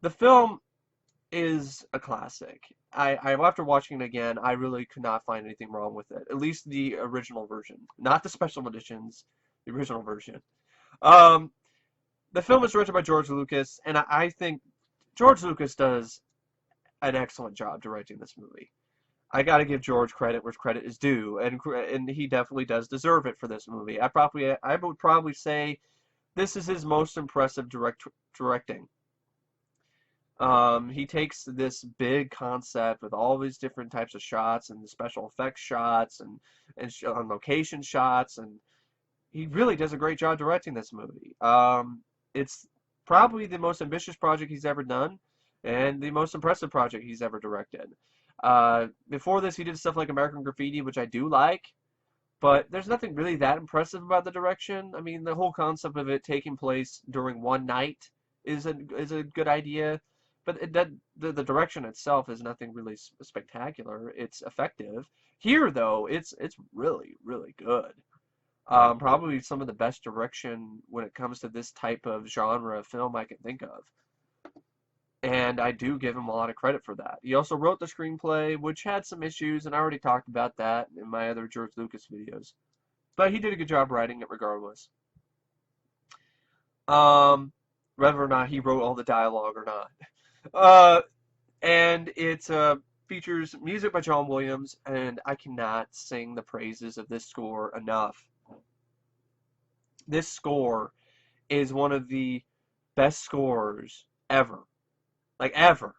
The film is a classic. After watching it again, I really could not find anything wrong with it. At least the original version, not the special editions, the original version. Um, the film is directed by George Lucas, and I think George Lucas does an excellent job directing this movie. I got to give George credit where credit is due, and he definitely does deserve it for this movie. I would probably say this is his most impressive directing. He takes this big concept with all these different types of shots and special effects shots and on location shots, and he really does a great job directing this movie. It's probably the most ambitious project he's ever done, and the most impressive project he's ever directed. Before this, he did stuff like American Graffiti, which I do like, but there's nothing really that impressive about the direction. I mean, the whole concept of it taking place during one night is a good idea, but the direction itself is nothing really spectacular. It's effective. Here, though, it's really really good. Probably some of the best direction when it comes to this type of genre of film I can think of. And I do give him a lot of credit for that. He also wrote the screenplay, which had some issues, and I already talked about that in my other George Lucas videos. But he did a good job writing it regardless. Whether or not he wrote all the dialogue or not. And it features music by John Williams, and I cannot sing the praises of this score enough. This score is one of the best scores ever. Like, ever.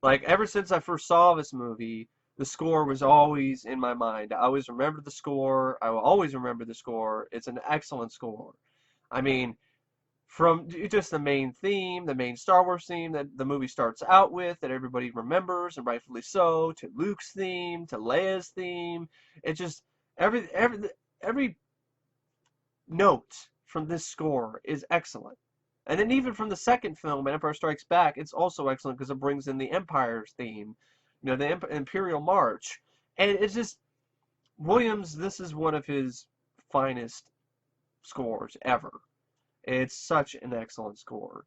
Like, ever since I first saw this movie, the score was always in my mind. I always remember the score. I will always remember the score. It's an excellent score. I mean, from just the main theme, the main Star Wars theme that the movie starts out with, that everybody remembers, and rightfully so, to Luke's theme, to Leia's theme. It just, every note from this score is excellent. And then even from the second film, Empire Strikes Back, it's also excellent because it brings in the Empire's theme, the Imperial March. And it's just, Williams, this is one of his finest scores ever. It's such an excellent score.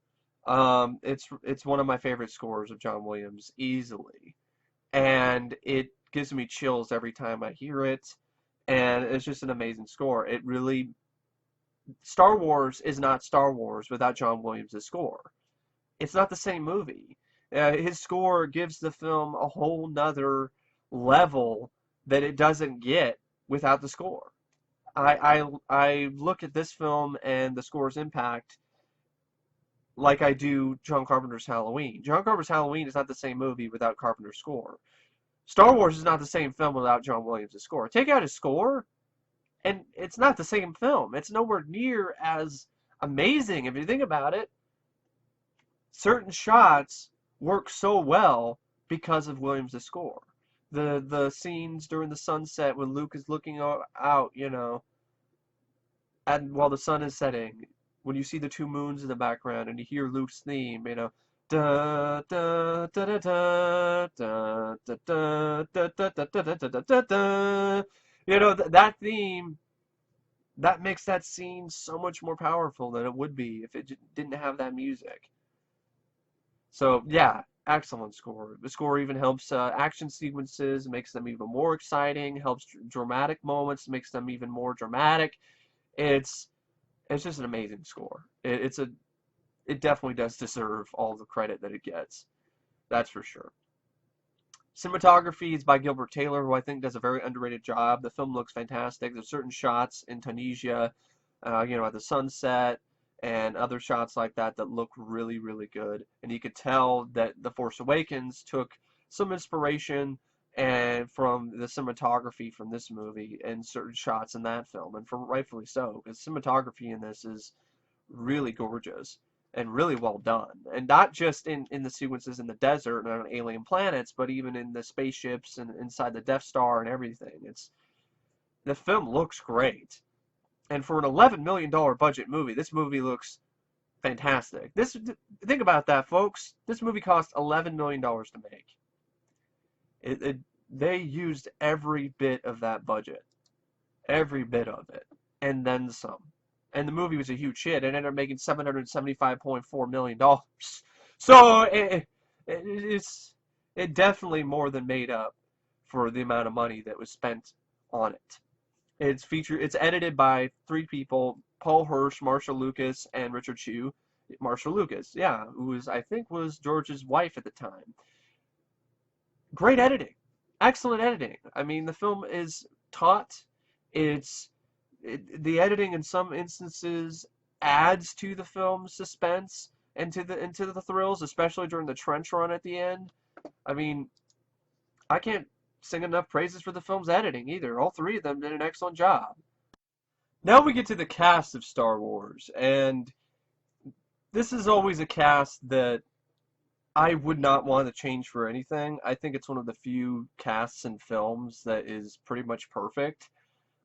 It's one of my favorite scores of John Williams, easily. And it gives me chills every time I hear it. And it's just an amazing score. It really... Star Wars is not Star Wars without John Williams' score. It's not the same movie. His score gives the film a whole nother level that it doesn't get without the score. I look at this film and the score's impact like I do John Carpenter's Halloween. John Carpenter's Halloween is not the same movie without Carpenter's score. Star Wars is not the same film without John Williams' score. Take out his score, and it's not the same film. It's nowhere near as amazing if you think about it. Certain shots work so well because of Williams' score. The scenes during the sunset when Luke is looking out, and while the sun is setting, when you see the two moons in the background and you hear Luke's theme, da da da da da da da da da da da da da da da. That theme, that makes that scene so much more powerful than it would be if it didn't have that music. So, yeah, excellent score. The score even helps action sequences, makes them even more exciting, helps dramatic moments, makes them even more dramatic. It's just an amazing score. It definitely does deserve all the credit that it gets. That's for sure. Cinematography is by Gilbert Taylor, who I think does a very underrated job. The film looks fantastic. There's certain shots in Tunisia, at the sunset, and other shots like that that look really, really good. And you could tell that The Force Awakens took some inspiration and from the cinematography from this movie and certain shots in that film, and rightfully so, because cinematography in this is really gorgeous and really well done, and not just in the sequences in the desert and on alien planets, but even in the spaceships and inside the Death Star and everything. The film looks great, and for an $11 million budget movie, this movie looks fantastic. Think about that, folks. This movie cost $11 million to make. They used every bit of that budget, every bit of it, and then some. And the movie was a huge hit. It ended up making $775.4 million. So it definitely more than made up for the amount of money that was spent on it. It's edited by three people: Paul Hirsch, Marshall Lucas, and Richard Chew. Marshall Lucas, yeah, who I think was George's wife at the time. Great editing, excellent editing. I mean, the film is taut. It's the editing in some instances adds to the film's suspense and to the thrills, especially during the trench run at the end. I mean, I can't sing enough praises for the film's editing either. All three of them did an excellent job. Now we get to the cast of Star Wars, and this is always a cast that I would not want to change for anything. I think it's one of the few casts in films that is pretty much perfect.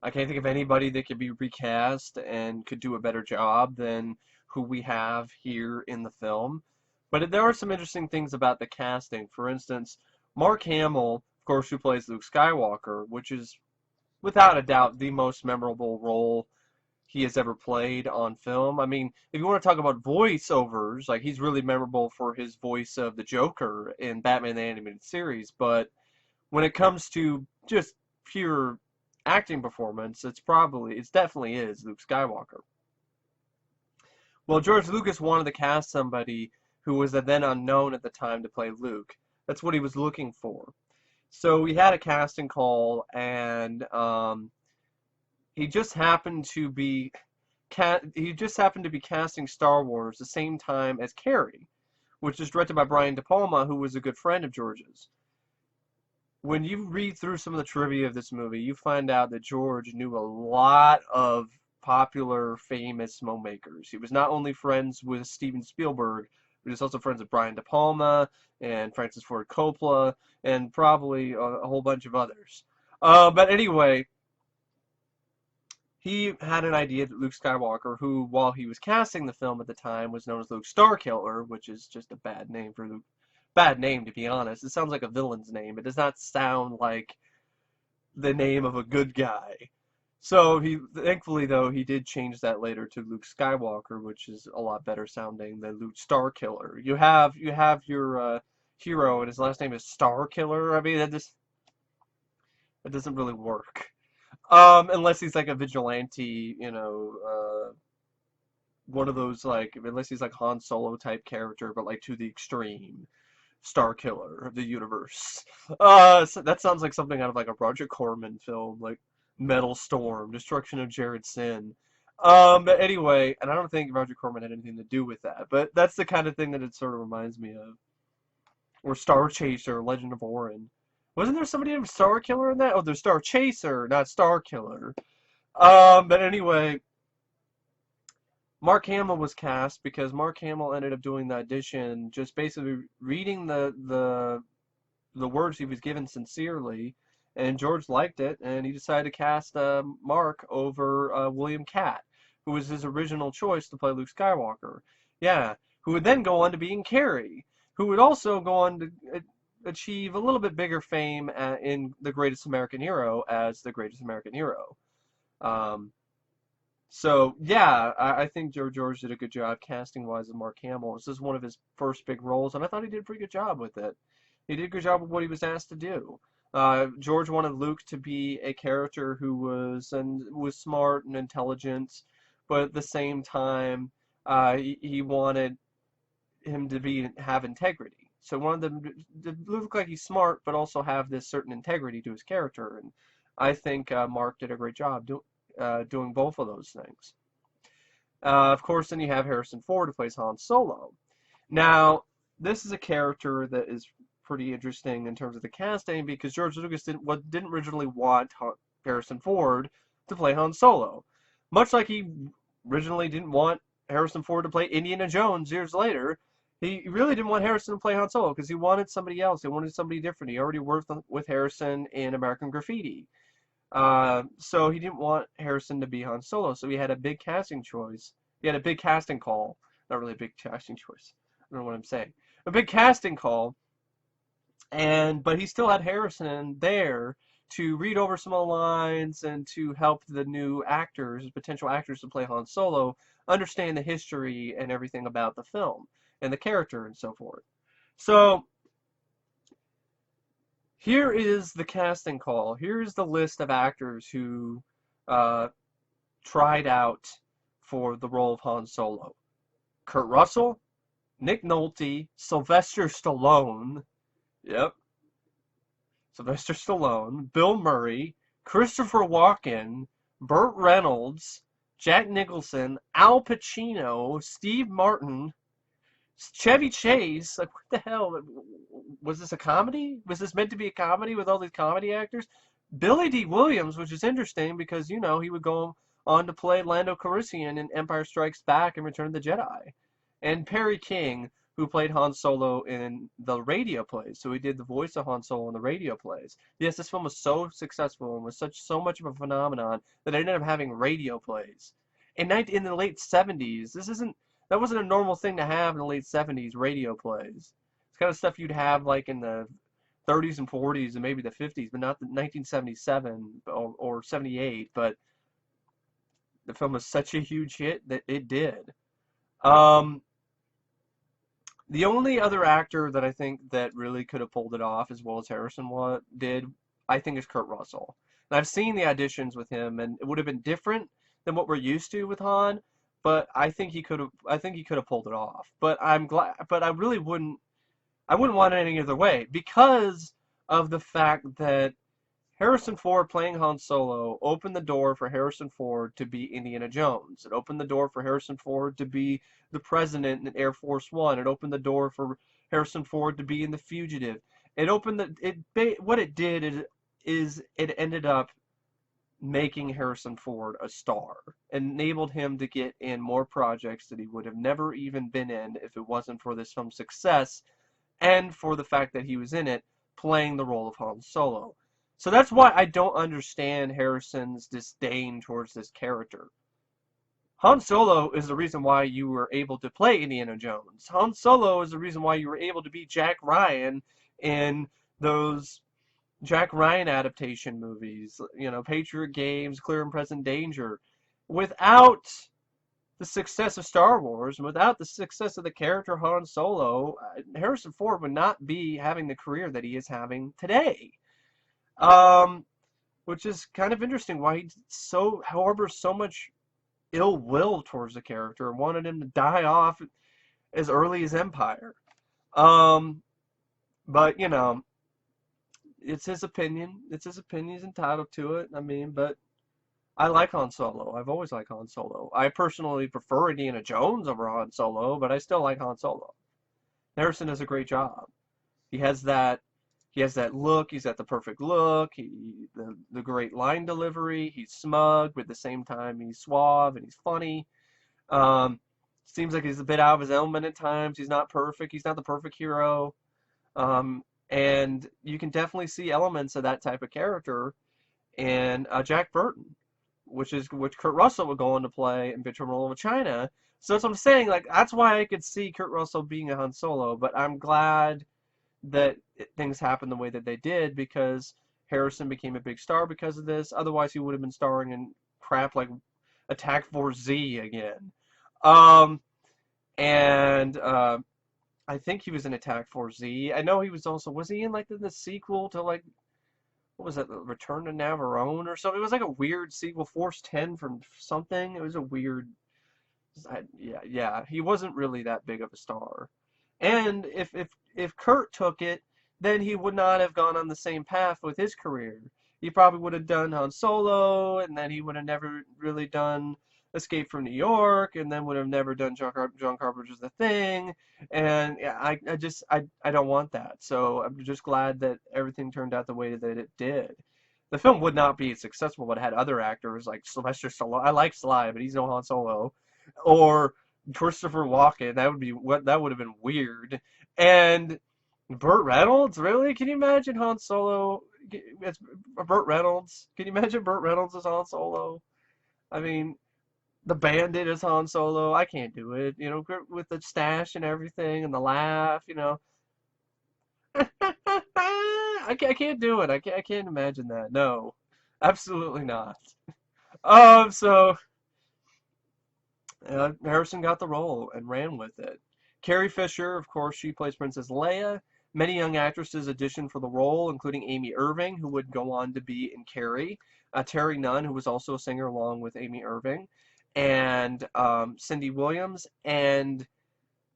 I can't think of anybody that could be recast and could do a better job than who we have here in the film. But there are some interesting things about the casting. For instance, Mark Hamill, of course, who plays Luke Skywalker, which is without a doubt the most memorable role he has ever played on film. I mean, if you want to talk about voiceovers, like he's really memorable for his voice of the Joker in Batman the Animated Series, but when it comes to just pure acting performance, it's definitely is Luke Skywalker. Well, George Lucas wanted to cast somebody who was then unknown at the time to play Luke. That's what he was looking for. So we had a casting call, and he just happened to be casting Star Wars the same time as Carrie, which is directed by Brian De Palma, who was a good friend of George's. When you read through some of the trivia of this movie, you find out that George knew a lot of popular, famous filmmakers. He was not only friends with Steven Spielberg, but he was also friends with Brian De Palma and Francis Ford Coppola and probably a whole bunch of others. But anyway, he had an idea that Luke Skywalker, who, while he was casting the film at the time, was known as Luke Starkiller, which is just a bad name for Luke. Bad name, to be honest. It sounds like a villain's name. It does not sound like the name of a good guy. So thankfully though, he did change that later to Luke Skywalker, which is a lot better sounding than Luke Starkiller. You have your hero, and his last name is Starkiller. I mean, that doesn't really work. Unless he's like a vigilante, one of those, like, unless he's like Han Solo type character, but like to the extreme. Star Killer of the universe. So that sounds like something out of like a Roger Corman film, like Metal Storm, Destruction of Jared Sin. But anyway, and I don't think Roger Corman had anything to do with that, but that's the kind of thing that it sort of reminds me of. Or Star Chaser, Legend of Orin. Wasn't there somebody named Star Killer in that? Oh, there's Star Chaser, not Star Killer. But anyway, Mark Hamill was cast because Mark Hamill ended up doing the audition, just basically reading the words he was given sincerely, and George liked it, and he decided to cast Mark over William Katt, who was his original choice to play Luke Skywalker. Yeah, who would then go on to being Carrie, who would also go on to achieve a little bit bigger fame in The Greatest American Hero as the Greatest American Hero. So yeah, I think George did a good job casting wise of Mark Hamill. This is one of his first big roles, and I thought he did a pretty good job with it. He did a good job of what he was asked to do. George wanted Luke to be a character who was smart and intelligent, but at the same time, he wanted him to have integrity. So he wanted them to look like he's smart, but also have this certain integrity to his character. And I think Mark did a great job doing both of those things. Of course, then you have Harrison Ford, who plays Han Solo. Now, this is a character that is pretty interesting in terms of the casting because George Lucas didn't originally want Harrison Ford to play Han Solo. Much like he originally didn't want Harrison Ford to play Indiana Jones years later, he really didn't want Harrison to play Han Solo because he wanted somebody else. He wanted somebody different. He already worked with Harrison in American Graffiti. So he didn't want Harrison to be Han Solo, so he had a big casting choice. He had a big casting call. Not really a big casting choice. I don't know what I'm saying. A big casting call, but he still had Harrison there to read over some of the lines and to help the new actors, potential actors to play Han Solo, understand the history and everything about the film. and the character and so forth. So here is the casting call. Here's the list of actors who uh, tried out for the role of Han Solo. Kurt Russell, Nick Nolte, Sylvester Stallone, yep, Sylvester Stallone, Bill Murray, Christopher Walken, Burt Reynolds, Jack Nicholson, Al Pacino, Steve Martin, Chevy Chase. Like, what the hell? Was this a comedy? Was this meant to be a comedy with all these comedy actors? Billy Dee Williams, which is interesting because, you know, he would go on to play Lando Calrissian in Empire Strikes Back and Return of the Jedi. And Perry King, who played Han Solo in the radio plays. So he did the voice of Han Solo in the radio plays. Yes, this film was so successful and was so much of a phenomenon that it ended up having radio plays. In the late 70s, that wasn't a normal thing to have in the late 70s, radio plays. It's kind of stuff you'd have like in the 30s and 40s and maybe the 50s, but not the 1977 or 78. But the film was such a huge hit that it did. The only other actor that I think that really could have pulled it off as well as Harrison did, I think, is Kurt Russell. And I've seen the auditions with him, and it would have been different than what we're used to with Han, but I think he could have. I think he could have pulled it off. But I'm glad. But I really wouldn't. I wouldn't want it any other way because of the fact that Harrison Ford playing Han Solo opened the door for Harrison Ford to be Indiana Jones. It opened the door for Harrison Ford to be the president in Air Force One. It opened the door for Harrison Ford to be in The Fugitive. What it did is it ended up making Harrison Ford a star. It enabled him to get in more projects that he would have never even been in if it wasn't for this film's success and for the fact that he was in it playing the role of Han Solo. So that's why I don't understand Harrison's disdain towards this character. Han Solo is the reason why you were able to play Indiana Jones. Han Solo is the reason why you were able to be Jack Ryan in those Jack Ryan adaptation movies, you know, Patriot Games, Clear and Present Danger. Without the success of Star Wars, and without the success of the character Han Solo, Harrison Ford would not be having the career that he is having today. Which is kind of interesting why he harbors so much ill will towards the character and wanted him to die off as early as Empire. But you know, it's his opinion. It's his opinion. He's entitled to it. I mean, but I like Han Solo. I've always liked Han Solo. I personally prefer Indiana Jones over Han Solo, but I still like Han Solo. Harrison does a great job. He has that look. He's got the perfect look. The great line delivery. He's smug, but at the same time he's suave and he's funny. Seems like he's a bit out of his element at times. He's not perfect. He's not the perfect hero. And you can definitely see elements of that type of character in Jack Burton, which Kurt Russell would go on to play in Victor Role of China. So that's what I'm saying. Like, that's why I could see Kurt Russell being a Han Solo, but I'm glad that things happened the way that they did because Harrison became a big star because of this. Otherwise, he would have been starring in crap like Attack Force Z again. I think he was in Attack Force Z. I know he was he in like the sequel to like, what was that, Return to Navarone or something? It was like a weird sequel, Force 10 from something. It was a weird, yeah, he wasn't really that big of a star. And if Kurt took it, then he would not have gone on the same path with his career. He probably would have done Han Solo, and then he would have never really done Escape from New York, and then would have never done John Carpenter's The Thing. And yeah, I don't want that. So I'm just glad that everything turned out the way that it did. The film would not be successful, but it had other actors like Sylvester Stallone. I like Sly, but he's no Han Solo. Or Christopher Walken. That would have been weird. And Burt Reynolds, really? Can you imagine Han Solo? It's Burt Reynolds. Can you imagine Burt Reynolds as Han Solo? I mean, the Bandit as Han Solo. I can't do it. You know, with the stash and everything and the laugh. You know, I can't do it. I can't imagine that. No, absolutely not. So Harrison got the role and ran with it. Carrie Fisher, of course, she plays Princess Leia. Many young actresses auditioned for the role, including Amy Irving, who would go on to be in Carrie, Terry Nunn, who was also a singer along with Amy Irving, and Cindy Williams, and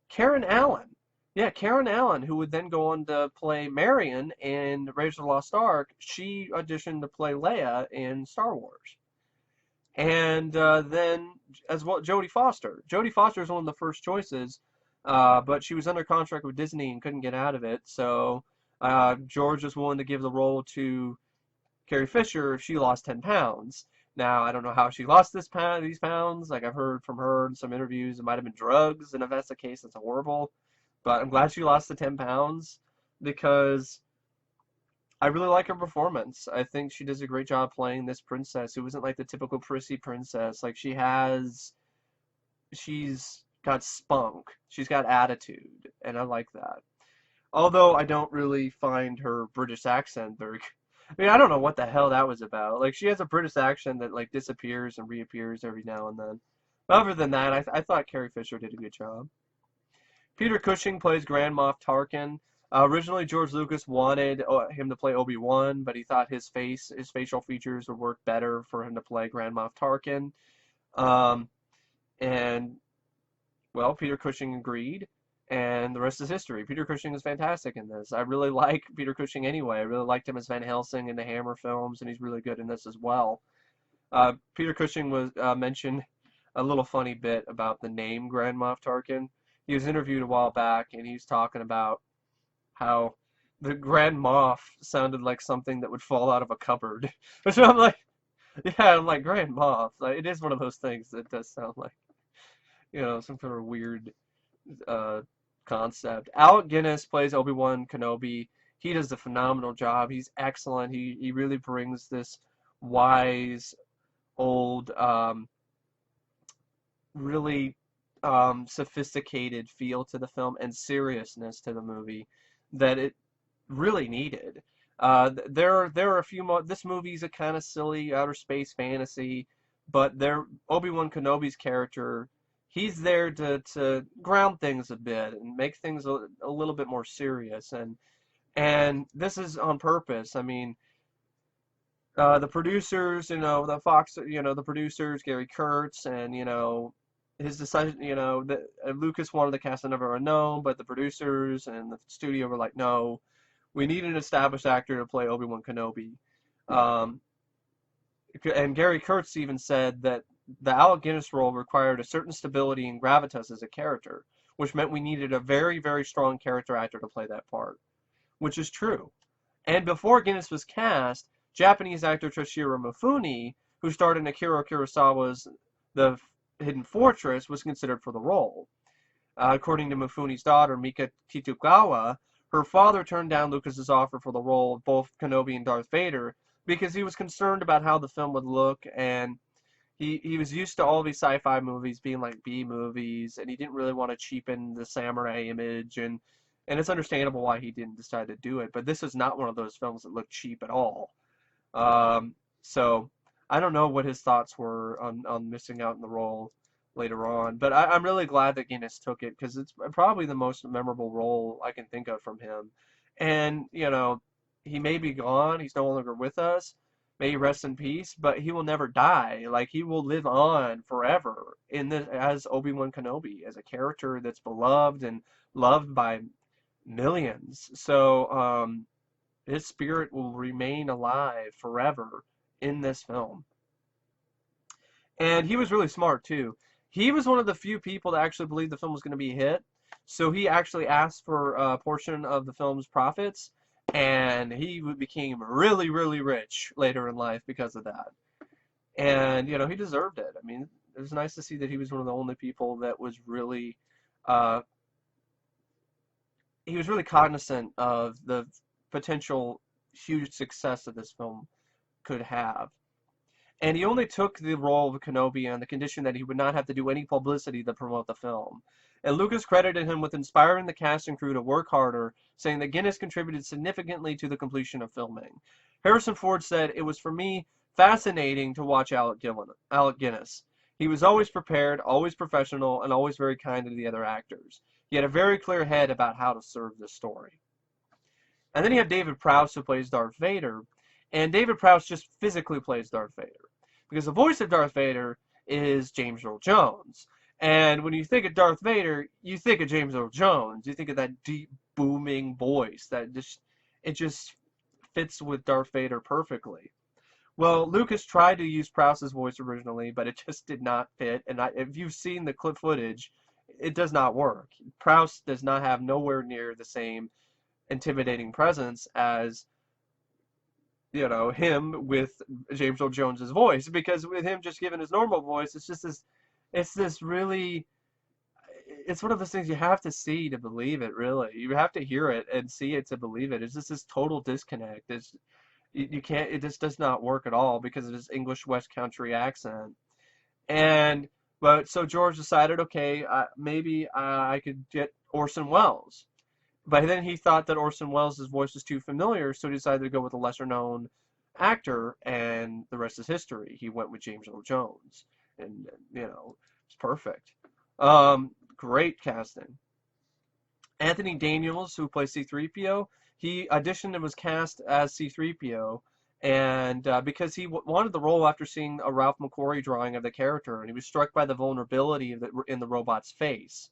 Karen Allen. Yeah, Karen Allen, who would then go on to play Marion in Raiders of the Lost Ark. She auditioned to play Leia in Star Wars. And then, as well, Jodie Foster. Jodie Foster is one of the first choices, but she was under contract with Disney and couldn't get out of it. So George was willing to give the role to Carrie Fisher if she lost 10 pounds. Now, I don't know how she lost these pounds. Like, I've heard from her in some interviews, it might have been drugs, and if that's the case, that's horrible. But I'm glad she lost the 10 pounds because I really like her performance. I think she does a great job playing this princess who isn't like the typical prissy princess. Like, she's got spunk. She's got attitude, and I like that. Although I don't really find her British accent very. I mean, I don't know what the hell that was about. Like, she has a British accent that like disappears and reappears every now and then. But other than that, I thought Carrie Fisher did a good job. Peter Cushing plays Grand Moff Tarkin. Originally, George Lucas wanted him to play Obi-Wan, but he thought his facial features would work better for him to play Grand Moff Tarkin. And well, Peter Cushing agreed, and the rest is history. Peter Cushing is fantastic in this. I really like Peter Cushing anyway. I really liked him as Van Helsing in the Hammer films, and he's really good in this as well. Peter Cushing was mentioned a little funny bit about the name Grand Moff Tarkin. He was interviewed a while back, and he was talking about how the Grand Moff sounded like something that would fall out of a cupboard. So I'm like, yeah, I'm like, Grand Moff. Like, it is one of those things that does sound like, some sort of weird concept. Alec Guinness plays Obi-Wan Kenobi. He does a phenomenal job. He's excellent. He really brings this wise, old, really sophisticated feel to the film and seriousness to the movie that it really needed. There are a few more. This movie's a kind of silly outer space fantasy, but Obi-Wan Kenobi's character, he's there to ground things a bit and make things a little bit more serious, and this is on purpose. I mean, the producers, the Fox, the producers, Gary Kurtz, and his decision, that Lucas wanted the cast of Never Unknown, but the producers and the studio were like, no, we need an established actor to play Obi-Wan Kenobi. And Gary Kurtz even said that the Alec Guinness role required a certain stability and gravitas as a character, which meant we needed a very, very strong character actor to play that part, which is true. And before Guinness was cast, Japanese actor Toshiro Mifune, who starred in Akira Kurosawa's The Hidden Fortress, was considered for the role. According to Mifune's daughter, Mika Kitaoka, her father turned down Lucas's offer for the role of both Kenobi and Darth Vader because he was concerned about how the film would look, and he was used to all these sci-fi movies being like B movies, and he didn't really want to cheapen the samurai image, and it's understandable why he didn't decide to do it. But this is not one of those films that look cheap at all. So I don't know what his thoughts were on missing out in the role later on, but I'm really glad that Guinness took it because it's probably the most memorable role I can think of from him. And, he may be gone, he's no longer with us, may he rest in peace, but he will never die. Like, he will live on forever as Obi-Wan Kenobi, as a character that's beloved and loved by millions. So, his spirit will remain alive forever in this film. And he was really smart too. He was one of the few people that actually believed the film was going to be a hit. So he actually asked for a portion of the film's profits, and he became really, really rich later in life because of that. And, he deserved it. I mean, it was nice to see that he was one of the only people that was really, he was really cognizant of the potential huge success that this film could have. And he only took the role of Kenobi on the condition that he would not have to do any publicity to promote the film. And Lucas credited him with inspiring the cast and crew to work harder, saying that Guinness contributed significantly to the completion of filming. Harrison Ford said, "It was for me fascinating to watch Alec Guinness. He was always prepared, always professional, and always very kind to the other actors. He had a very clear head about how to serve the story. And then you have David Prowse, who plays Darth Vader. And David Prowse just physically plays Darth Vader. Because the voice of Darth Vader is James Earl Jones. And when you think of Darth Vader, you think of James Earl Jones. You think of that deep, booming voice that it just fits with Darth Vader perfectly. Well, Lucas tried to use Prowse's voice originally, but it just did not fit. And if you've seen the clip footage, it does not work. Prowse does not have nowhere near the same intimidating presence as, him with James Earl Jones's voice. Because with him just giving his normal voice, it's really, it's one of those things you have to see to believe it, really. You have to hear it and see it to believe it. It's just this total disconnect. You can't, it just does not work at all because of his English West Country accent. But so George decided, okay, maybe I could get Orson Welles. But then he thought that Orson Welles' voice was too familiar, so he decided to go with a lesser-known actor, and the rest is history. He went with James Earl Jones, and it's perfect. Great casting. Anthony Daniels, who plays C-3PO, he auditioned and was cast as C-3PO, and because he wanted the role after seeing a Ralph McQuarrie drawing of the character, and he was struck by the vulnerability in the robot's face.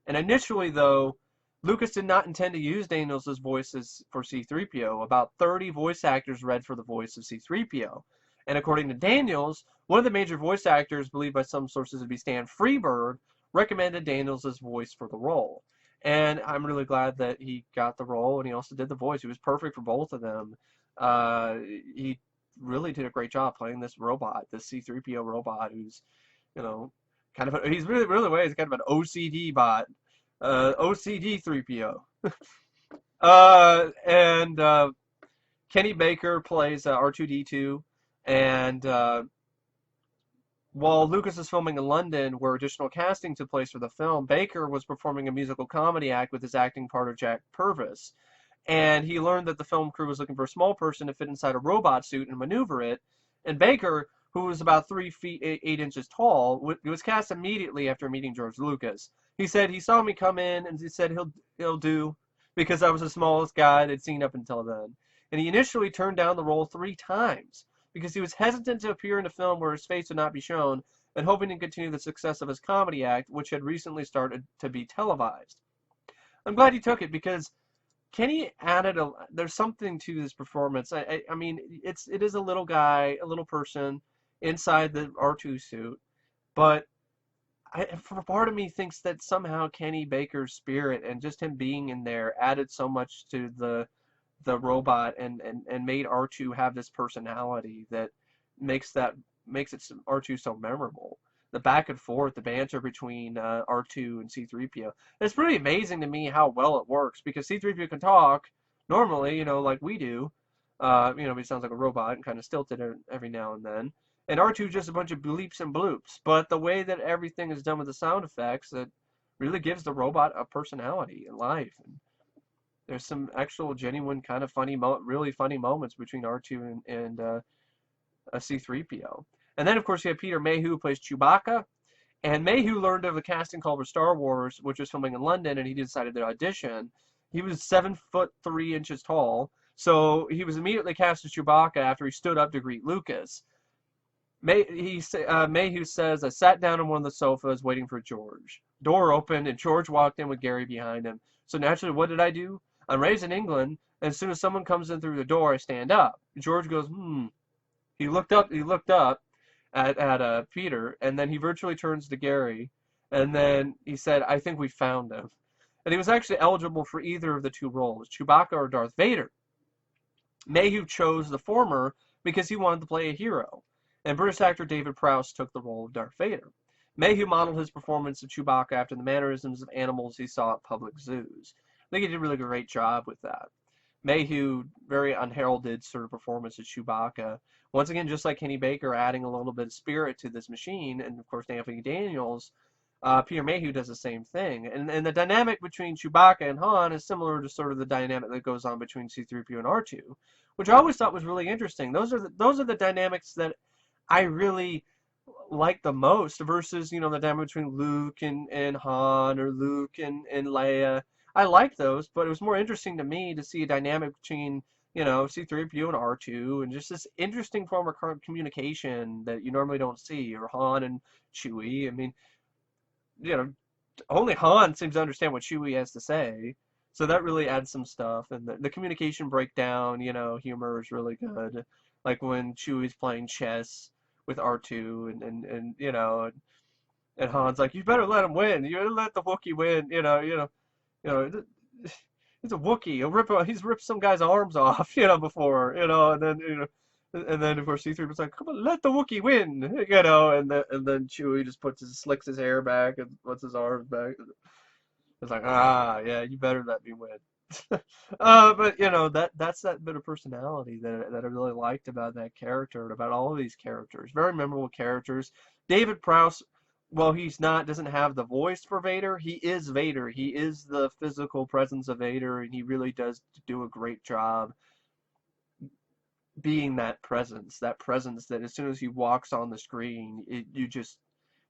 And initially, though, Lucas did not intend to use Daniels' voices for C-3PO. About 30 voice actors read for the voice of C-3PO. And according to Daniels, one of the major voice actors, believed by some sources to be Stan Freberg, recommended Daniels' voice for the role. And I'm really glad that he got the role, and he also did the voice. He was perfect for both of them. He really did a great job playing this robot, this C-3PO robot, who's, he's really, really way, he's kind of an OCD bot. OCD 3PO. And Kenny Baker plays R2-D2, and while Lucas is filming in London, where additional casting took place for the film, Baker was performing a musical comedy act with his acting partner Jack Purvis. And he learned that the film crew was looking for a small person to fit inside a robot suit and maneuver it. And Baker, who was about 3 feet 8 inches tall, was cast immediately after meeting George Lucas. He said he saw me come in and he said he'll do, because I was the smallest guy they'd seen up until then. And he initially turned down the role 3 times because he was hesitant to appear in a film where his face would not be shown, and hoping to continue the success of his comedy act, which had recently started to be televised. I'm glad he took it because Kenny added there's something to this performance. I mean, it is a little guy, a little person inside the R2 suit, but for part of me thinks that somehow Kenny Baker's spirit and just him being in there added so much to the robot and made R2 have this personality that makes R2 so memorable. The back and forth, the banter between R2 and C-3PO. It's pretty amazing to me how well it works, because C-3PO can talk normally, like we do. He sounds like a robot and kind of stilted every now and then. And R2 just a bunch of bleeps and bloops. But the way that everything is done with the sound effects, it really gives the robot a personality and life. And there's some actual genuine kind of really funny moments between R2 and a C-3PO. And then, of course, you have Peter Mayhew, who plays Chewbacca. And Mayhew learned of a casting call for Star Wars, which was filming in London, and he decided to audition. He was 7'3" tall, so he was immediately cast as Chewbacca after he stood up to greet Lucas. Mayhew says, I sat down on one of the sofas waiting for George. Door opened, and George walked in with Gary behind him. So naturally, what did I do? I'm raised in England, and as soon as someone comes in through the door, I stand up. George goes, He looked up at Peter, and then he virtually turns to Gary, and then he said, I think we found him. And he was actually eligible for either of the 2 roles, Chewbacca or Darth Vader. Mayhew chose the former because he wanted to play a hero, and British actor David Prowse took the role of Darth Vader. Mayhew modeled his performance of Chewbacca after the mannerisms of animals he saw at public zoos. I think he did a really great job with that. Mayhew, very unheralded sort of performance as Chewbacca. Once again, just like Kenny Baker, adding a little bit of spirit to this machine, and of course Anthony Daniels, Peter Mayhew does the same thing. And the dynamic between Chewbacca and Han is similar to sort of the dynamic that goes on between C-3PO and R2, which I always thought was really interesting. Those are the dynamics that I really like the most versus, the dynamic between Luke and Han, or Luke and Leia. I like those, but it was more interesting to me to see a dynamic between, C-3PO and R2, and just this interesting form of communication that you normally don't see, or Han and Chewie. I mean, you know, only Han seems to understand what Chewie has to say. So that really adds some stuff. And the communication breakdown, humor is really good. Like when Chewie's playing chess with R2, and Han's like, you better let him win. You better let the Wookiee win. You know, he's a Wookiee. He's ripped some guy's arms off, before, and then of course C-3PO's like, come on, let the Wookiee win, and then Chewie just slicks his hair back and puts his arms back. It's like, yeah, you better let me win. But that's that bit of personality that I really liked about that character and about all of these characters. Very memorable characters. David Prowse, well, doesn't have the voice for Vader. He is Vader. He is the physical presence of Vader, and he really does do a great job being that presence that as soon as he walks on the screen, you're just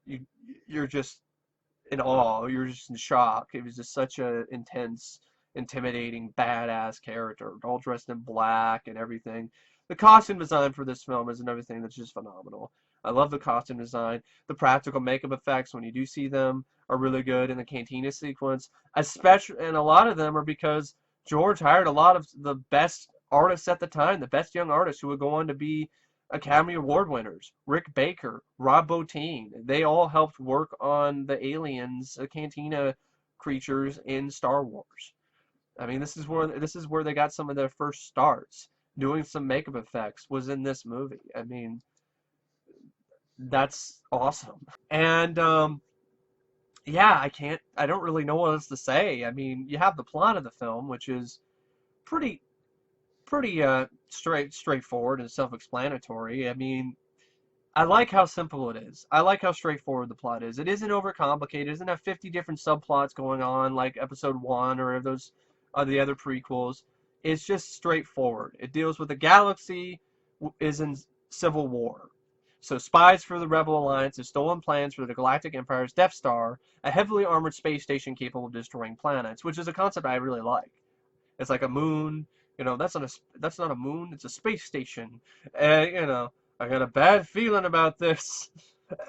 in awe. You're just in shock. It was just such a intense, intimidating, badass character, all dressed in black and everything. The costume design for this film is another thing that's just phenomenal. I love the costume design. The practical makeup effects, when you do see them, are really good in the cantina sequence. Especially, and a lot of them are because George hired a lot of the best artists at the time, the best young artists who would go on to be Academy Award winners. Rick Baker, Rob Bottin, they all helped work on the aliens, the cantina creatures in Star Wars. I mean, this is where they got some of their first starts. Doing some makeup effects was in this movie. I mean, that's awesome. And yeah, I don't really know what else to say. I mean, you have the plot of the film, which is pretty straightforward and self-explanatory. I mean, I like how simple it is. I like how straightforward the plot is. It isn't overcomplicated. It doesn't have 50 different subplots going on like Episode 1 or those the other prequels. It's just straightforward. It deals with the galaxy is in civil war. So spies for the Rebel Alliance have stolen plans for the Galactic Empire's Death Star, a heavily armored space station capable of destroying planets, which is a concept I really like. It's like a moon. That's not a moon. It's a space station. And I got a bad feeling about this.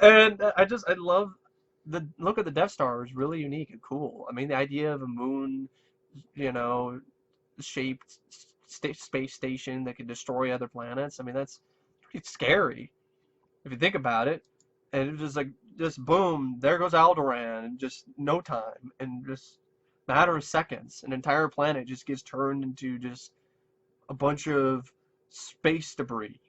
And I love the look of the Death Star is really unique and cool. I mean, the idea of a moon, you know, shaped space station that can destroy other planets. I mean, that's pretty scary if you think about it. And it just just boom, there goes Alderaan in just no time, and just matter of seconds, an entire planet just gets turned into just a bunch of space debris.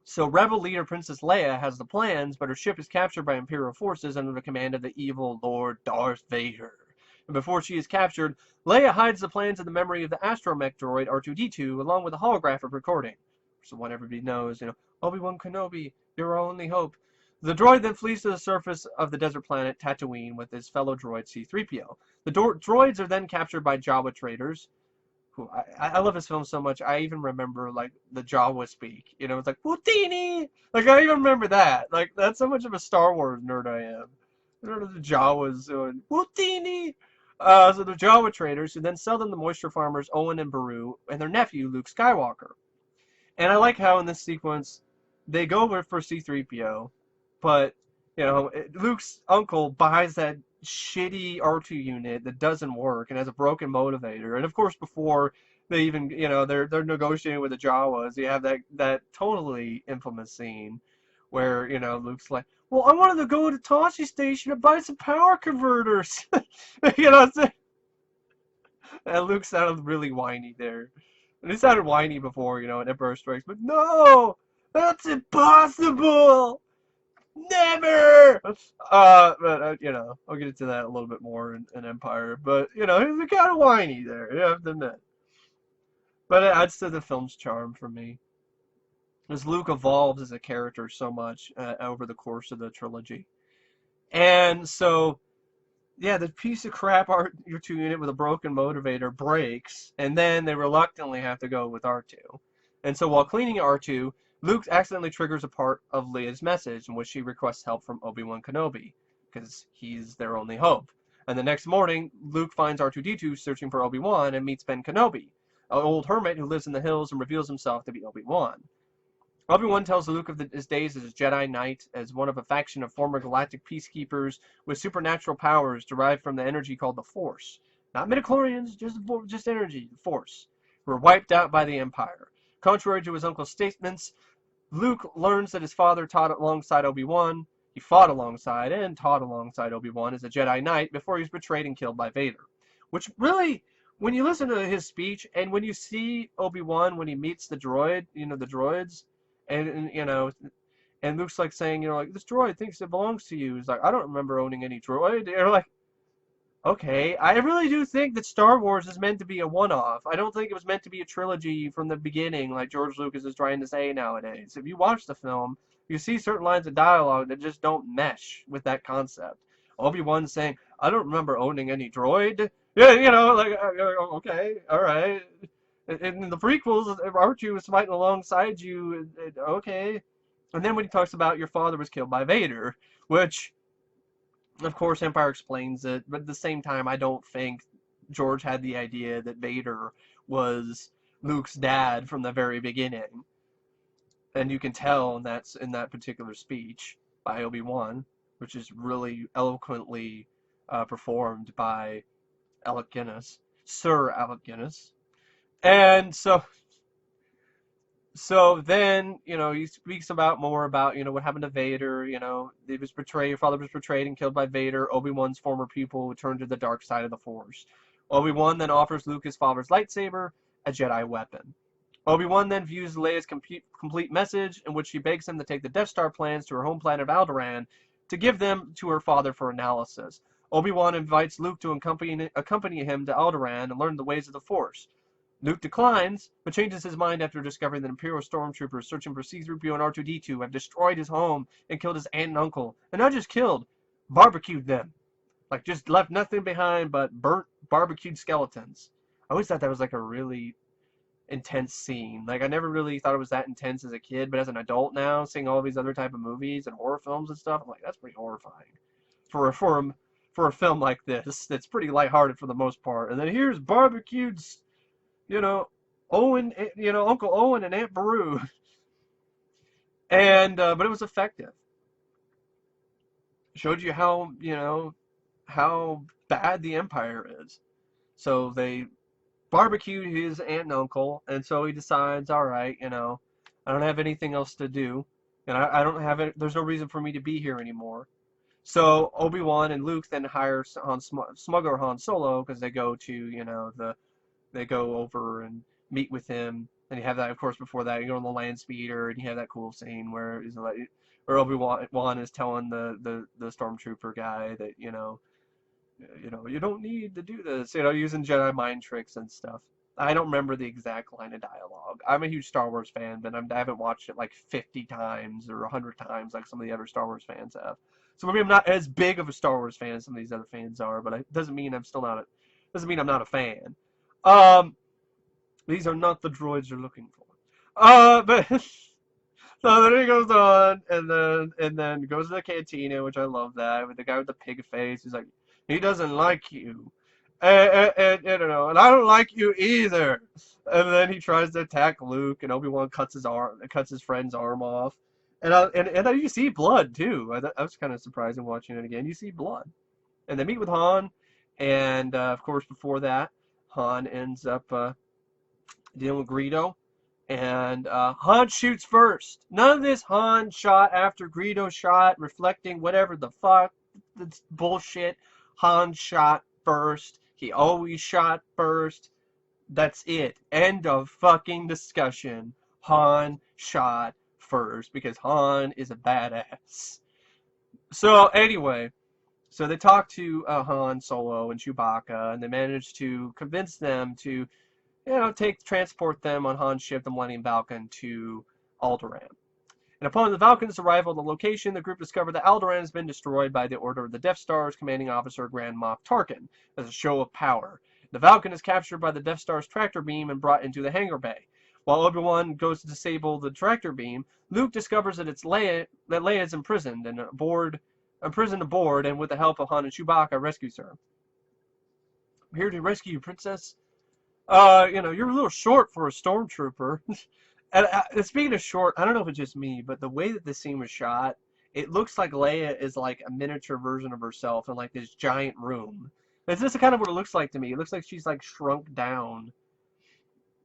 So Rebel leader Princess Leia has the plans, but her ship is captured by Imperial forces under the command of the evil Lord Darth Vader. And before she is captured, Leia hides the plans in the memory of the astromech droid R2-D2, along with a holographic recording. So one everybody knows, Obi-Wan Kenobi, your only hope. The droid then flees to the surface of the desert planet Tatooine with his fellow droid C-3PO. The droids are then captured by Jawa traders. Who I love this film so much. I even remember the Jawa speak. It's like Wootini. I even remember that. That's how much of a Star Wars nerd I am. I don't know the Jawas doing Wootini. So the Jawa traders who then sell them to moisture farmers Owen and Beru and their nephew Luke Skywalker. And I like how in this sequence they go for C-3PO, but Luke's uncle buys that shitty R2 unit that doesn't work and has a broken motivator. And of course, before they even they're negotiating with the Jawas, you have that totally infamous scene where Luke's like, well, I wanted to go to Tosche Station and buy some power converters. And Luke sounded really whiny there. And he sounded whiny before, in Empire Strikes, but no! That's impossible! Never! I'll get into that a little bit more in Empire. But, he's kind of whiny there, you have to admit. But it adds to the film's charm for me. As Luke evolves as a character so much over the course of the trilogy. And so, yeah, the piece of crap R2 unit with a broken motivator breaks, and then they reluctantly have to go with R2. And so while cleaning R2, Luke accidentally triggers a part of Leia's message in which she requests help from Obi-Wan Kenobi, because he's their only hope. And the next morning, Luke finds R2-D2 searching for Obi-Wan and meets Ben Kenobi, an old hermit who lives in the hills and reveals himself to be Obi-Wan. Obi-Wan tells Luke of his days as a Jedi Knight, as one of a faction of former galactic peacekeepers with supernatural powers derived from the energy called the Force. Not midichlorians, just energy, the Force, who were wiped out by the Empire. Contrary to his uncle's statements, Luke learns that his father taught alongside Obi-Wan. He fought alongside and taught alongside Obi-Wan as a Jedi Knight before he was betrayed and killed by Vader. Which really, when you listen to his speech and when you see Obi-Wan when he meets the droid, the droids, and Luke's like saying, like, this droid thinks it belongs to you. He's like, I don't remember owning any droid. You're like, okay, I really do think that Star Wars is meant to be a one-off. I don't think it was meant to be a trilogy from the beginning, like George Lucas is trying to say nowadays. If you watch the film, you see certain lines of dialogue that just don't mesh with that concept. Obi-Wan saying, I don't remember owning any droid. Yeah, okay, all right. In the prequels, R2 was fighting alongside you, okay. And then when he talks about your father was killed by Vader, which, of course, Empire explains it, but at the same time, I don't think George had the idea that Vader was Luke's dad from the very beginning. And you can tell in that particular speech by Obi-Wan, which is really eloquently performed by Alec Guinness, Sir Alec Guinness. And so then, he speaks more about, what happened to Vader, he was betrayed, your father was betrayed and killed by Vader, Obi-Wan's former pupil who turned to the dark side of the Force. Obi-Wan then offers Luke his father's lightsaber, a Jedi weapon. Obi-Wan then views Leia's complete message, in which she begs him to take the Death Star plans to her home planet of Alderaan to give them to her father for analysis. Obi-Wan invites Luke to accompany him to Alderaan and learn the ways of the Force. Luke declines, but changes his mind after discovering that Imperial stormtroopers searching for C-3PO and R2-D2 have destroyed his home and killed his aunt and uncle. And not just killed, barbecued them. Like, just left nothing behind but burnt, barbecued skeletons. I always thought that was like a really intense scene. Like, I never really thought it was that intense as a kid, but as an adult now, seeing all these other type of movies and horror films and stuff, I'm like, that's pretty horrifying. For a film like this, that's pretty lighthearted for the most part. And then here's barbecued, Owen, Uncle Owen and Aunt Beru. And, but it was effective. Showed you how bad the Empire is. So they barbecued his aunt and uncle, and so he decides, all right, I don't have anything else to do, and I don't have it, there's no reason for me to be here anymore. So Obi-Wan and Luke then hire smuggler Han Solo, because they go to, they go over and meet with him, and you have that, of course, before that, you go on the land speeder, and you have that cool scene where Obi-Wan is telling the stormtrooper guy that, you don't need to do this, using Jedi mind tricks and stuff. I don't remember the exact line of dialogue. I'm a huge Star Wars fan, but I haven't watched it like 50 times or 100 times like some of the other Star Wars fans have. So maybe I'm not as big of a Star Wars fan as some of these other fans are, but it doesn't mean I'm not a fan. These are not the droids you're looking for. But so then he goes on, and then goes to the cantina, which I love that, with the guy with the pig face. He's like, he doesn't like you, and I don't like you either. And then he tries to attack Luke, and Obi-Wan cuts his friend's arm off, and then you see blood too. I was kind of surprised in watching it again. You see blood, and they meet with Han, and of course before that, Han ends up dealing with Greedo. And Han shoots first. None of this Han shot after Greedo shot, reflecting whatever the fuck. That's bullshit. Han shot first. He always shot first. That's it. End of fucking discussion. Han shot first because Han is a badass. So anyway, so they talk to Han Solo and Chewbacca, and they manage to convince them to transport them on Han's ship, the Millennium Falcon, to Alderaan. And upon the Falcon's arrival at the location, the group discovered that Alderaan has been destroyed by the order of the Death Star's commanding officer, Grand Moff Tarkin, as a show of power. The Falcon is captured by the Death Star's tractor beam and brought into the hangar bay. While Obi-Wan goes to disable the tractor beam, Luke discovers that Leia is imprisoned aboard, and with the help of Han and Chewbacca, rescues her. I'm here to rescue you, Princess. You're a little short for a stormtrooper. And speaking of short, I don't know if it's just me, but the way that this scene was shot, it looks like Leia is like a miniature version of herself in like this giant room. It's just kind of what it looks like to me. It looks like she's like shrunk down.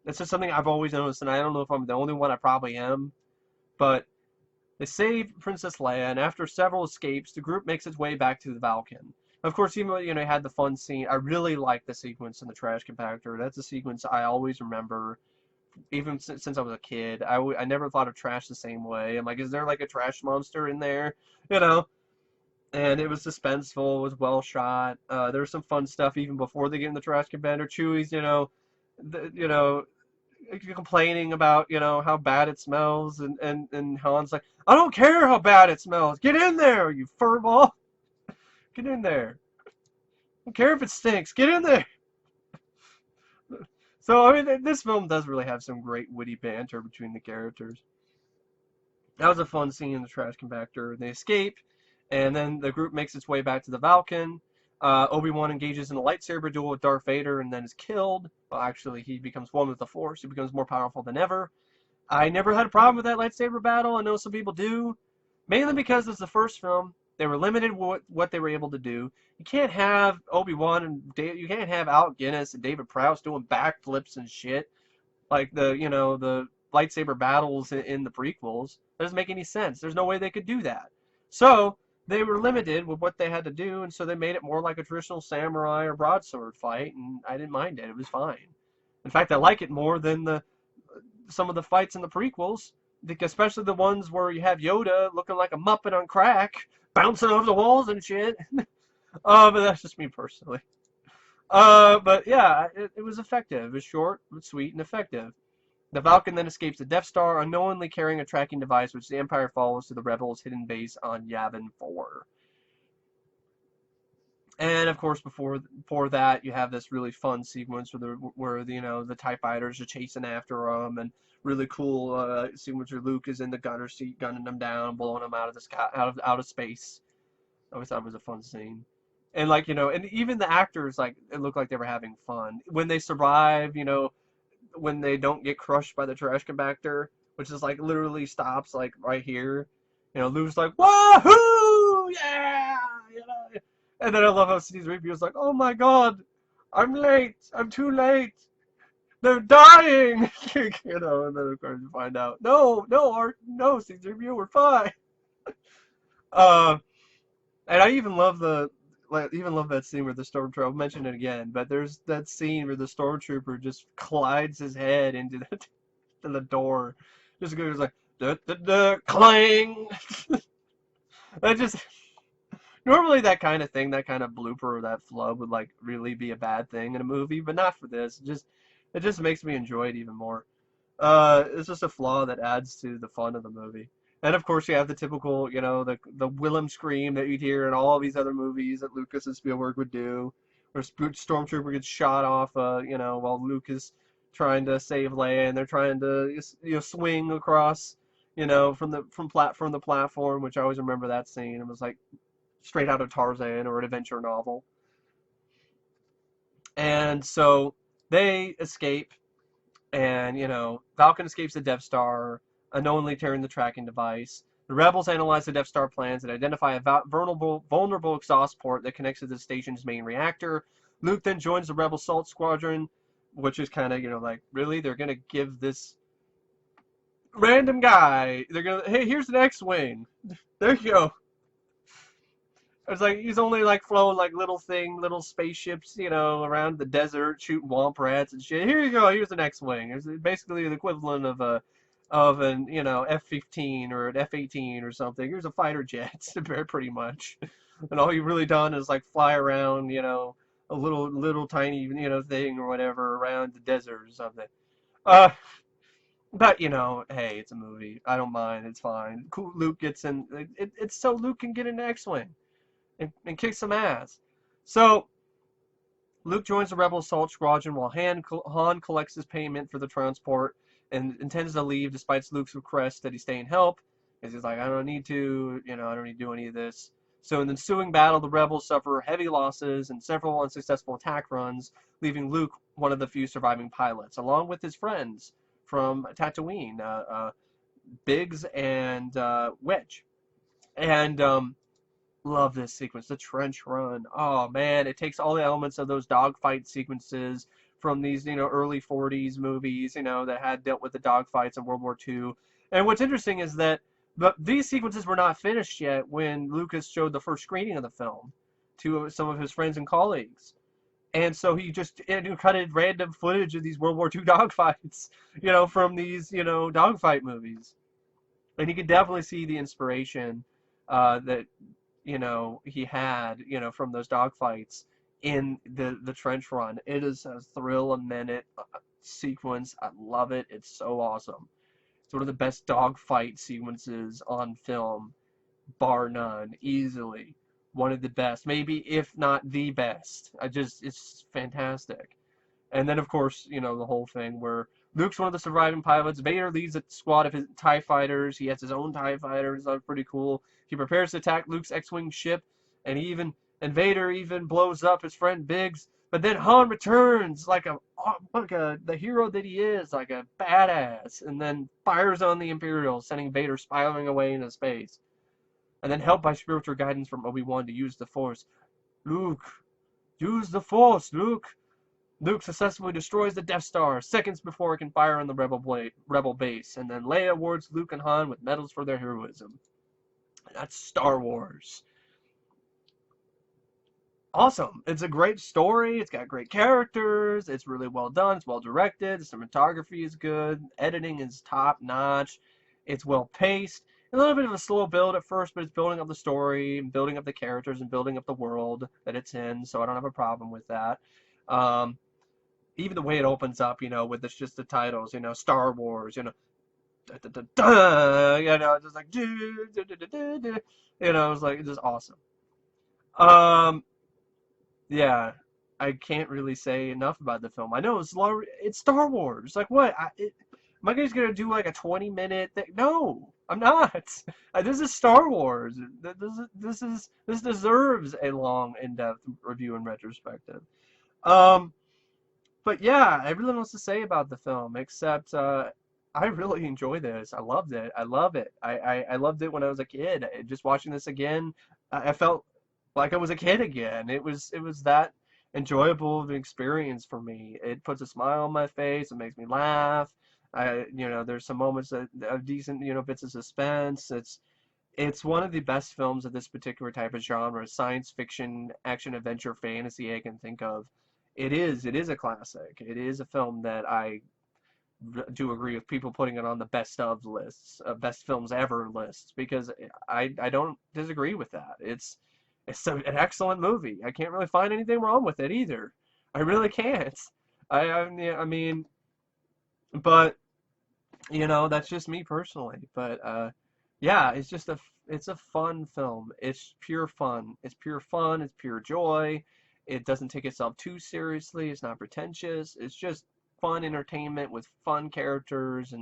It's just something I've always noticed, and I don't know if I'm the only one. I probably am. But they save Princess Leia, and after several escapes, the group makes its way back to the Falcon. Of course, even though, you had the fun scene, I really like the sequence in the trash compactor. That's a sequence I always remember, even since I was a kid. I never thought of trash the same way. I'm like, is there like a trash monster in there? You know? And it was suspenseful, it was well shot. There was some fun stuff even before they get in the trash compactor. Chewie's, complaining about, how bad it smells, and Han's like, I don't care how bad it smells. Get in there, you furball. Get in there. I don't care if it stinks. Get in there. So, I mean, this film does really have some great witty banter between the characters. That was a fun scene in the trash compactor. They escape, and then the group makes its way back to the Falcon. Obi-Wan engages in a lightsaber duel with Darth Vader and then is killed. Well, actually, he becomes one with the Force. He becomes more powerful than ever. I never had a problem with that lightsaber battle. I know some people do. Mainly because it's the first film. They were limited with what they were able to do. You can't have Obi-Wan and you can't have Alec Guinness and David Prowse doing backflips and shit like the lightsaber battles in the prequels. That doesn't make any sense. There's no way they could do that. So they were limited with what they had to do, and so they made it more like a traditional samurai or broadsword fight, and I didn't mind it. It was fine. In fact, I like it more than some of the fights in the prequels, especially the ones where you have Yoda looking like a Muppet on crack, bouncing over the walls and shit. But that's just me personally. But yeah, it was effective. It was short, but sweet, and effective. The Falcon then escapes the Death Star, unknowingly carrying a tracking device which the Empire follows to the Rebels' hidden base on Yavin 4. And of course, before that, you have this really fun sequence where the TIE fighters are chasing after them, and really cool sequence where Luke is in the gunner seat, gunning them down, blowing them out of the sky, out of space. I always thought it was a fun scene. And and even the actors, like, it looked like they were having fun when they survive. When they don't get crushed by the trash compactor, which is like literally stops like right here. Luke's like, wahoo, yeah, And then I love how C-3PO's like, oh my god, I'm late, I'm too late, they're dying, and then of course you find out, no, C-3PO, we're fine. And I even love that scene where the stormtrooper. I'll mention it again, but there's that scene where the stormtrooper just collides his head into the door. Just goes like clang. That just normally that kind of thing, that kind of blooper or that flub would like really be a bad thing in a movie, but not for this. It just makes me enjoy it even more. It's just a flaw that adds to the fun of the movie. And of course, you have the typical, the Willem scream that you'd hear in all these other movies that Lucas and Spielberg would do, where Stormtrooper gets shot off, while Luke is trying to save Leia, and they're trying to, swing across, from the platform, which I always remember that scene. It was like straight out of Tarzan or an adventure novel. And so they escape, and Falcon escapes the Death Star, unknowingly tearing the tracking device. The Rebels analyze the Death Star plans and identify a vulnerable exhaust port that connects to the station's main reactor. Luke then joins the Rebel Assault Squadron, which is kind of, like, really? They're going to give this random guy, hey, here's an X-Wing. There you go. It's like, he's only, like, flown, like, little spaceships, around the desert, shooting womp rats and shit. Here you go, here's an X-Wing. It's basically the equivalent of an F-15 or an F-18 or something. Here's a fighter jet, pretty much. And all you've really done is like fly around, a little tiny, thing or whatever around the desert or something. But hey, it's a movie. I don't mind. It's fine. Cool. Luke gets in. It's so Luke can get an X-Wing and kick some ass. So Luke joins the Rebel Assault Squadron while Han collects his payment for the transport. and intends to leave despite Luke's request that he stay and help. Because he's like, I don't need to, I don't need to do any of this. So in the ensuing battle, the rebels suffer heavy losses and several unsuccessful attack runs, leaving Luke one of the few surviving pilots, along with his friends from Tatooine, Biggs and Wedge. And love this sequence, the trench run. Oh man, it takes all the elements of those dogfight sequences from these, early 40s movies, that had dealt with the dogfights in World War II. And what's interesting is that these sequences were not finished yet when Lucas showed the first screening of the film to some of his friends and colleagues. And so he just cut random footage of these World War II dogfights, from these, dogfight movies. And you can definitely see the inspiration that he had, from those dogfights in the trench run. It is a thrill a minute sequence. I love it. It's so awesome. It's one of the best dogfight sequences on film, bar none, easily. One of the best, maybe if not the best. It's fantastic. And then, of course, the whole thing where Luke's one of the surviving pilots. Vader leads a squad of his TIE fighters. He has his own TIE fighters. That's pretty cool. He prepares to attack Luke's X-Wing ship, and Vader even blows up his friend Biggs. But then Han returns like the hero that he is, like a badass, and then fires on the Imperials, sending Vader spiraling away into space. And then helped by spiritual guidance from Obi-Wan to use the Force. Luke, use the Force, Luke. Luke successfully destroys the Death Star seconds before it can fire on the rebel base, and then Leia awards Luke and Han with medals for their heroism. That's Star Wars. Awesome. It's a great story. It's got great characters. It's really well done. It's well directed. The cinematography is good. Editing is top notch. It's well paced. A little bit of a slow build at first, but it's building up the story, and building up the characters, and building up the world that it's in, so I don't have a problem with that. Even the way it opens up, with just the titles, Star Wars, da, da, da, da, just like, it's like, it's just awesome. Yeah, I can't really say enough about the film. I know it's Star Wars. Like, what? Am I just gonna do like a 20-minute thing? No, I'm not. This is Star Wars. This deserves a long, in-depth review and retrospective. But yeah, I really don't know what to say about the film, except I really enjoy this. I loved it. I love it. I loved it when I was a kid. Just watching this again, I felt like I was a kid again. It was that enjoyable of an experience for me. It puts a smile on my face. It makes me laugh. There's some moments of decent, bits of suspense. It's one of the best films of this particular type of genre, science fiction, action, adventure, fantasy I can think of. It is a classic. It is a film that I do agree with people putting it on the best of lists, best films ever lists, because I don't disagree with that. It's an excellent movie. I can't really find anything wrong with it either. I really can't. I mean, but that's just me personally. But yeah, it's a fun film. It's pure fun. It's pure fun. It's pure joy. It doesn't take itself too seriously. It's not pretentious. It's just fun entertainment with fun characters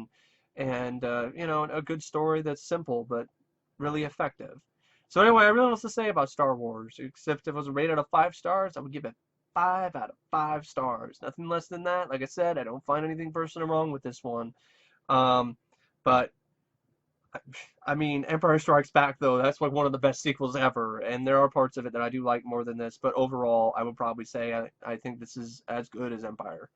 and a good story that's simple but really effective. So anyway, I really don't know what to say about Star Wars, except if it was rated out of 5 stars, I would give it 5 out of 5 stars. Nothing less than that. Like I said, I don't find anything personally wrong with this one. But I mean, Empire Strikes Back, though, that's like one of the best sequels ever, and there are parts of it that I do like more than this, but overall, I would probably say I think this is as good as Empire.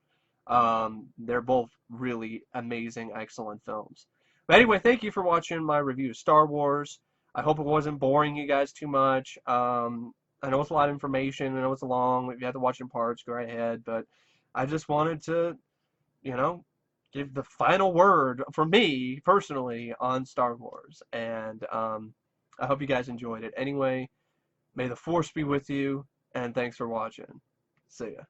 They're both really amazing, excellent films. But anyway, thank you for watching my review of Star Wars. I hope it wasn't boring you guys too much. I know it's a lot of information. I know it's long. If you have to watch in parts, go right ahead. But I just wanted to, give the final word for me, personally, on Star Wars. And I hope you guys enjoyed it. Anyway, may the Force be with you, and thanks for watching. See ya.